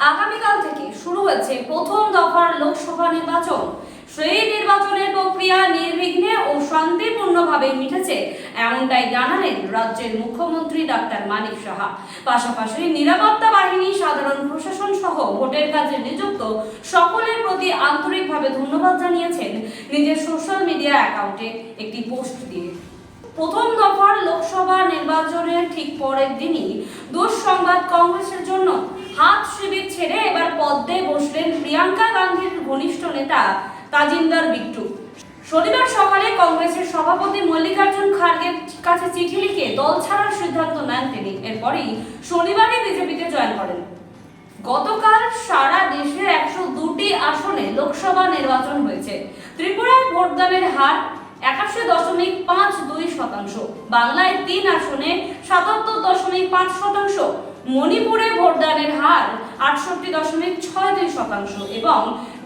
আগামীকাল থেকে শুরু হচ্ছে প্রথম দফার লোকসভা নির্বাচন। সেই নির্বাচনের প্রক্রিয়া নির্বিঘ্নে ও শান্তিপূর্ণভাবে মিটেছে, এমনটাই জানালেন রাজ্যের মুখ্যমন্ত্রী ডাক্তার মানিক সাহা। পাশাপাশি নিরাপত্তা বাহিনী, সাধারণ প্রশাসন সহ ভোটের কাজে নিযুক্ত সকলের প্রতি আন্তরিকভাবে ধন্যবাদ জানিয়েছেন নিজের সোশ্যাল মিডিয়া অ্যাকাউন্টে একটি পোস্ট দিয়ে। প্রথম দফার লোকসভা নির্বাচনের ঠিক পরের দিনই দুঃসংবাদ কংগ্রেসের জন্য। হাত শিবির ছেড়ে এবার পদ্মে বসলেন প্রিয়াঙ্কা গান্ধীর ঘনিষ্ঠ নেতা তাজিন্দর বিট্টু। শনিবার সকালে কংগ্রেসের সভাপতি মল্লিকার্জুন খাড়গের কাছে চিঠি লিখে দল ছাড়ার সিদ্ধান্ত নেন তিনি। এরপরই শনিবারই বিজেপিতে জয়েন করেন। গতকাল সারা দেশে 102টি আসনে লোকসভা নির্বাচন হয়েছে। ত্রিপুরায় ভোটদানের হার 81.52%, বাংলায় 3 আসনে 77.5%, মণিপুরে ভোটদানের হার 68.62% এবং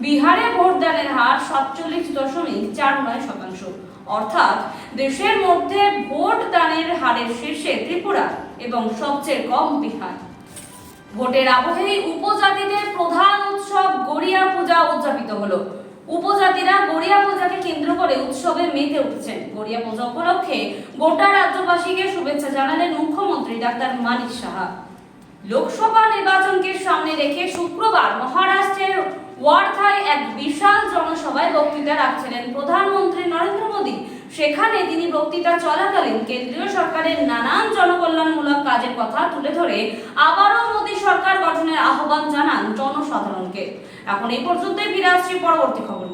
বিহারে ভোটদানের হার 47.49%। অর্থাৎ দেশের মধ্যে ভোট দানের হারের শীর্ষে ত্রিপুরা এবং সবচেয়ে কম বিহার। ভোটের আবহেই উপজাতিদের প্রধান উৎসব গড়িয়া পূজা উদযাপিত হলো। উপজাতিরা গড়িয়া পূজাকে কেন্দ্র করে উৎসবে মেতে উঠেছেন। গড়িয়া পূজা উপলক্ষে গোটা রাজ্যবাসীকে শুভেচ্ছা জানালেন মুখ্যমন্ত্রী ডাক্তার মানিক সাহা। লোকসভা নির্বাচনকে সামনে রেখে শুক্রবার মহারাষ্ট্রের ওয়ার্ধায় এক বিশাল জনসভায় বক্তৃতা রাখছিলেন প্রধানমন্ত্রী নরেন্দ্র মোদী। সেখানে তিনি বক্তৃতা চলাকালীন কেন্দ্রীয় সরকারের নানান জনকল্যাণমূলক কাজের কথা তুলে ধরে আবারও মোদী সরকার গঠনের আহ্বান জানান জনসাধারণকে। এখন এই পর্যন্তই, ফিরে আসছি পরবর্তী খবর।